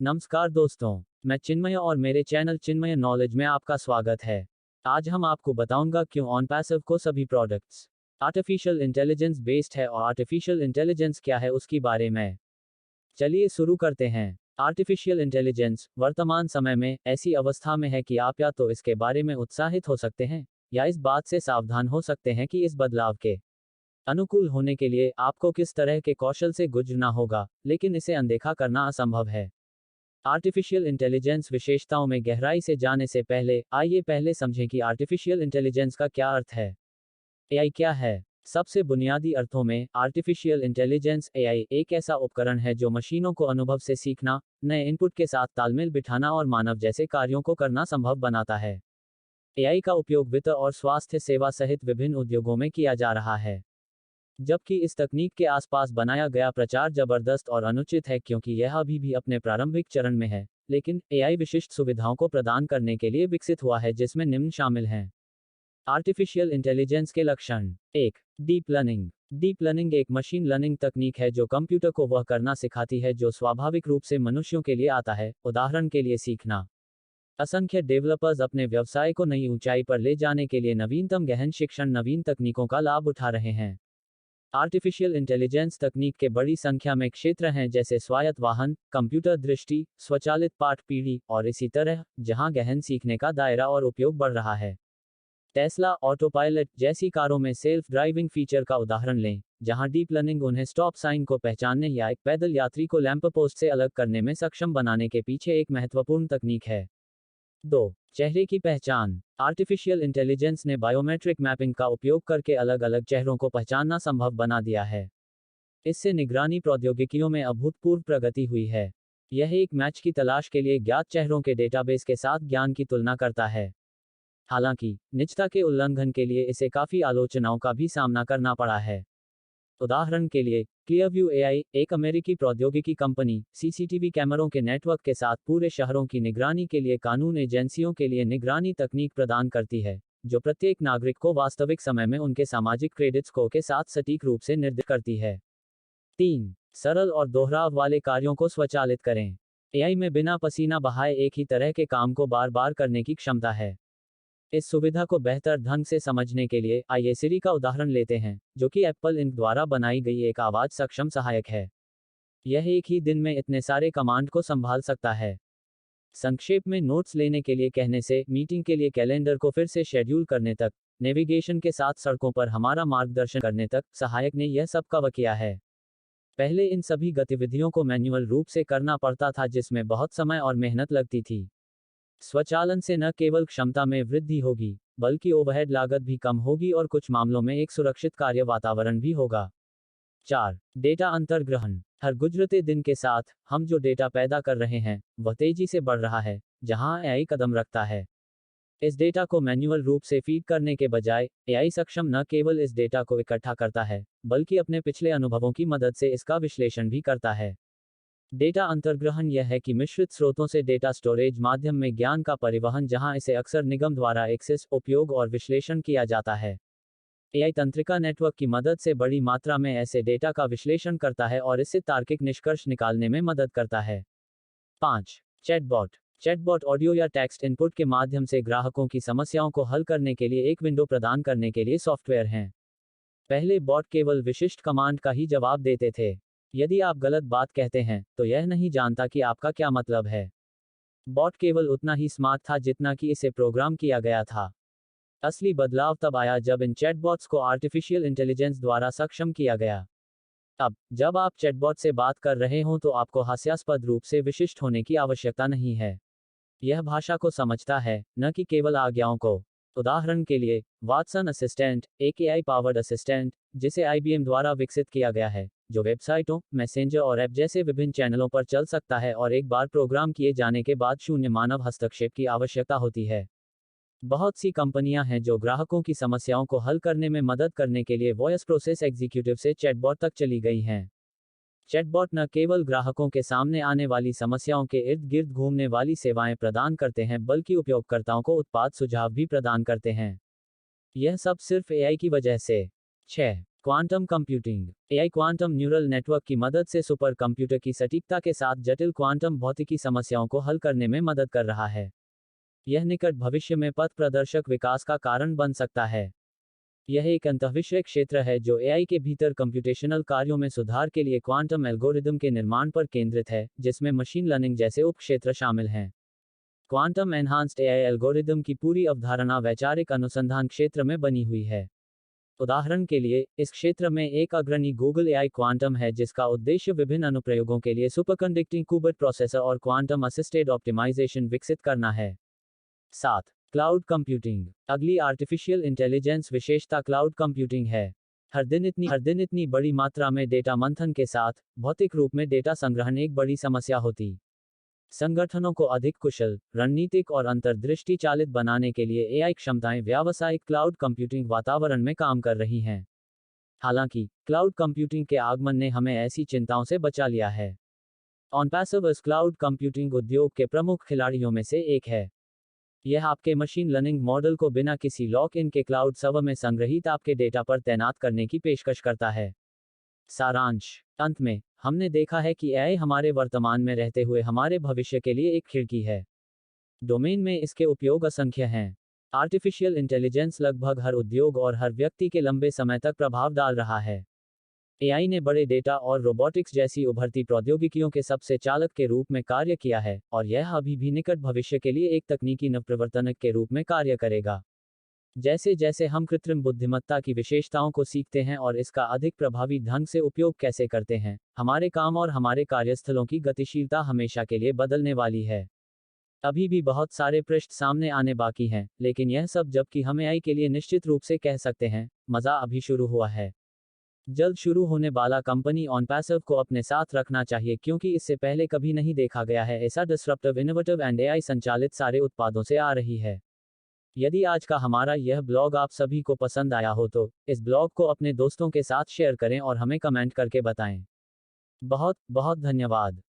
नमस्कार दोस्तों, मैं चिन्मय और मेरे चैनल चिन्मय नॉलेज में आपका स्वागत है। आज हम आपको बताऊंगा क्यों ऑनपैसिव को सभी प्रोडक्ट्स आर्टिफिशियल इंटेलिजेंस बेस्ड है और आर्टिफिशियल इंटेलिजेंस क्या है उसके बारे में। चलिए शुरू करते हैं। आर्टिफिशियल इंटेलिजेंस वर्तमान समय में ऐसी अवस्था में है कि आप या तो इसके बारे में उत्साहित हो सकते हैं या इस बात से सावधान हो सकते हैं कि इस बदलाव के अनुकूल होने के लिए आपको किस तरह के कौशल से गुजरना होगा, लेकिन इसे अनदेखा करना असंभव है। आर्टिफिशियल इंटेलिजेंस विशेषताओं में गहराई से जाने से पहले आइए पहले समझें कि आर्टिफिशियल इंटेलिजेंस का क्या अर्थ है। एआई क्या है? सबसे बुनियादी अर्थों में आर्टिफिशियल इंटेलिजेंस एआई एक ऐसा उपकरण है जो मशीनों को अनुभव से सीखना, नए इनपुट के साथ तालमेल बिठाना और मानव जैसे कार्यों को करना संभव बनाता है। एआई का उपयोग वित्त और स्वास्थ्य सेवा सहित विभिन्न उद्योगों में किया जा रहा है। जबकि इस तकनीक के आसपास बनाया गया प्रचार जबरदस्त और अनुचित है क्योंकि यह अभी भी अपने प्रारंभिक चरण में है, लेकिन एआई विशिष्ट सुविधाओं को प्रदान करने के लिए विकसित हुआ है जिसमें निम्न शामिल हैं। आर्टिफिशियल इंटेलिजेंस के लक्षण। 1. Deep learning. डीप लर्निंग एक मशीन लर्निंग तकनीक है जो कंप्यूटर को वह करना सिखाती है जो स्वाभाविक रूप से मनुष्यों के लिए आता है, उदाहरण के लिए सीखना। असंख्य डेवलपर्स अपने व्यवसाय को नई ऊंचाई पर ले जाने के लिए नवीनतम गहन शिक्षण नवीन तकनीकों का लाभ उठा रहे हैं। आर्टिफिशियल इंटेलिजेंस तकनीक के बड़ी संख्या में क्षेत्र हैं जैसे स्वायत्त वाहन, कंप्यूटर दृष्टि, स्वचालित पाठ पीढ़ी और इसी तरह, जहां गहन सीखने का दायरा और उपयोग बढ़ रहा है। टेस्ला ऑटोपायलट जैसी कारों में सेल्फ ड्राइविंग फीचर का उदाहरण लें, जहां डीप लर्निंग उन्हें स्टॉप साइन को पहचानने या एक पैदल यात्री को लैंप पोस्ट से अलग करने में सक्षम बनाने के पीछे एक महत्वपूर्ण तकनीक है। 2. चेहरे की पहचान। आर्टिफिशियल इंटेलिजेंस ने बायोमेट्रिक मैपिंग का उपयोग करके अलग अलग चेहरों को पहचानना संभव बना दिया है। इससे निगरानी प्रौद्योगिकियों में अभूतपूर्व प्रगति हुई है। यह एक मैच की तलाश के लिए ज्ञात चेहरों के डेटाबेस के साथ ज्ञान की तुलना करता है। हालांकि निजता के उल्लंघन के लिए इसे काफी आलोचनाओं का भी सामना करना पड़ा है। उदाहरण के लिए, क्लियरव्यू एआई, एक अमेरिकी प्रौद्योगिकी कंपनी, सीसीटीवी कैमरों के नेटवर्क के साथ पूरे शहरों की निगरानी के लिए कानून एजेंसियों के लिए निगरानी तकनीक प्रदान करती है, जो प्रत्येक नागरिक को वास्तविक समय में उनके सामाजिक क्रेडिट स्कोर के साथ सटीक रूप से निर्धारित करती है। 3. सरल और दोहराव वाले कार्यों को स्वचालित करें। एआई में बिना पसीना बहाए एक ही तरह के काम को बार बार करने की क्षमता है। इस सुविधा को बेहतर ढंग से समझने के लिए आइए सिरी का उदाहरण लेते हैं, जो कि एप्पल इंक द्वारा बनाई गई एक आवाज सक्षम सहायक है। यह एक ही दिन में इतने सारे कमांड को संभाल सकता है। संक्षेप में नोट्स लेने के लिए कहने से मीटिंग के लिए कैलेंडर को फिर से शेड्यूल करने तक, नेविगेशन के साथ सड़कों पर हमारा मार्गदर्शन करने तक, सहायक ने यह सब कवर किया है। पहले इन सभी गतिविधियों को मैन्युअल रूप से करना पड़ता था जिसमें बहुत समय और मेहनत लगती थी। स्वचालन से न केवल क्षमता में वृद्धि होगी, बल्कि ओवरहेड लागत भी कम होगी और कुछ मामलों में एक सुरक्षित कार्य वातावरण भी होगा। 4. डेटा अंतर्ग्रहण। हर गुजरते दिन के साथ हम जो डेटा पैदा कर रहे हैं, वह तेजी से बढ़ रहा है, जहां एआई कदम रखता है। इस डेटा को मैन्युअल रूप से फीड करने के बजाय, एआई सक्षम न केवल इस डेटा को इकट्ठा करता है, बल्कि अपने पिछले अनुभवों की मदद से इसका विश्लेषण भी करता है। डेटा अंतर्ग्रहण यह है कि मिश्रित स्रोतों से डेटा स्टोरेज माध्यम में ज्ञान का परिवहन जहां इसे अक्सर निगम द्वारा एक्सेस, उपयोग और विश्लेषण किया जाता है। एआई तंत्रिका नेटवर्क की मदद से बड़ी मात्रा में ऐसे डेटा का विश्लेषण करता है और इससे तार्किक निष्कर्ष निकालने में मदद करता है। 5. चैटबॉट। चैटबॉट ऑडियो या टेक्स्ट इनपुट के माध्यम से ग्राहकों की समस्याओं को हल करने के लिए एक विंडो प्रदान करने के लिए सॉफ्टवेयर हैं। पहले बॉट केवल विशिष्ट कमांड का ही जवाब देते थे। यदि आप गलत बात कहते हैं, तो यह नहीं जानता कि आपका क्या मतलब है। बॉट केवल उतना ही स्मार्ट था जितना कि इसे प्रोग्राम किया गया था। असली बदलाव तब आया जब इन चैटबॉट्स को आर्टिफिशियल इंटेलिजेंस द्वारा सक्षम किया गया। अब, जब आप चैटबॉट से बात कर रहे हों तो आपको हास्यास्पद रूप से विशिष्ट होने की आवश्यकता नहीं है। यह भाषा को समझता है, न कि केवल आज्ञाओं को। उदाहरण के लिए, वाटसन असिस्टेंट, एक एआई पावर्ड असिस्टेंट, जिसे आईबीएम द्वारा विकसित किया गया है, जो वेबसाइटों, मैसेंजर और ऐप जैसे विभिन्न चैनलों पर चल सकता है और एक बार प्रोग्राम किए जाने के बाद शून्य मानव हस्तक्षेप की आवश्यकता होती है। बहुत सी कंपनियां हैं जो ग्राहकों की समस्याओं को हल करने में मदद करने के लिए वॉयस प्रोसेस एग्जीक्यूटिव से चैटबॉट तक चली गई हैं। चैटबॉट न केवल ग्राहकों के सामने आने वाली समस्याओं के इर्द गिर्द घूमने वाली सेवाएं प्रदान करते हैं बल्कि उपयोगकर्ताओं को उत्पाद सुझाव भी प्रदान करते हैं। यह सब सिर्फ एआई की वजह से। 6. Quantum computing. AI quantum neural network की मदद से सुपर कंप्यूटर की सटीकता के साथ जटिल क्वांटम भौतिकी समस्याओं को हल करने में मदद कर रहा है। यह निकट भविष्य में पथ प्रदर्शक विकास का कारण बन सकता है। यह एक अंतःविषय क्षेत्र है जो एआई के भीतर कंप्यूटेशनल कार्यों में सुधार के लिए क्वांटम एल्गोरिदम के निर्माण पर केंद्रित है, जिसमें मशीन लर्निंग जैसे उपक्षेत्र शामिल हैं। क्वांटम एनहांस्ड एआई एल्गोरिदम की पूरी अवधारणा वैचारिक अनुसंधान क्षेत्र में बनी हुई है। उदाहरण के लिए, इस क्षेत्र में एक अग्रणी गूगल एआई क्वांटम है जिसका उद्देश्य विभिन्न अनुप्रयोगों के लिए सुपरकंडक्टिंग क्यूबिट प्रोसेसर और क्वांटम असिस्टेड ऑप्टिमाइजेशन विकसित करना है। 7. Cloud computing. अगली आर्टिफिशियल इंटेलिजेंस विशेषता क्लाउड कंप्यूटिंग है। हर दिन इतनी बड़ी मात्रा में डेटा मंथन के साथ भौतिक रूप में डेटा संग्रहण एक बड़ी समस्या होती। संगठनों को अधिक कुशल, रणनीतिक और अंतर्दृष्टि चालित बनाने के लिए एआई क्षमताएं व्यावसायिक क्लाउड कंप्यूटिंग वातावरण में काम कर रही हैं। हालांकि, क्लाउड कंप्यूटिंग के आगमन ने हमें ऐसी चिंताओं से बचा लिया है। ऑनपैसिव क्लाउड कंप्यूटिंग उद्योग के प्रमुख खिलाड़ियों में से एक है। यह आपके मशीन लर्निंग मॉडल को बिना किसी लॉक इन के क्लाउड सर्वर में संग्रहीत आपके डेटा पर तैनात करने की पेशकश करता है। सारांश। अंत में, हमने देखा है कि एआई हमारे वर्तमान में रहते हुए हमारे भविष्य के लिए एक खिड़की है। डोमेन में इसके उपयोग असंख्य हैं। आर्टिफिशियल इंटेलिजेंस लगभग हर उद्योग और हर व्यक्ति के लंबे समय तक प्रभाव डाल रहा है। एआई ने बड़े डेटा और रोबोटिक्स जैसी उभरती प्रौद्योगिकियों के सबसे चालक के रूप में कार्य किया है, और यह अभी भी निकट भविष्य के लिए एक तकनीकी नवप्रवर्तनक के रूप में कार्य करेगा। जैसे जैसे हम कृत्रिम बुद्धिमत्ता की विशेषताओं को सीखते हैं और इसका अधिक प्रभावी ढंग से उपयोग कैसे करते हैं, हमारे काम और हमारे कार्यस्थलों की गतिशीलता हमेशा के लिए बदलने वाली है। अभी भी बहुत सारे पृष्ठ सामने आने बाकी हैं, लेकिन यह सब जबकि हम एआई के लिए निश्चित रूप से कह सकते हैं, मजा अभी शुरू हुआ है। जल्द शुरू होने वाला कंपनी ऑनपैसिव को अपने साथ रखना चाहिए क्योंकि इससे पहले कभी नहीं देखा गया है ऐसा डिसरप्टिव इनोवेटिव एंड एआई संचालित सारे उत्पादों से आ रही है। यदि आज का हमारा यह ब्लॉग आप सभी को पसंद आया हो तो इस ब्लॉग को अपने दोस्तों के साथ शेयर करें और हमें कमेंट करके बताएं। बहुत बहुत धन्यवाद।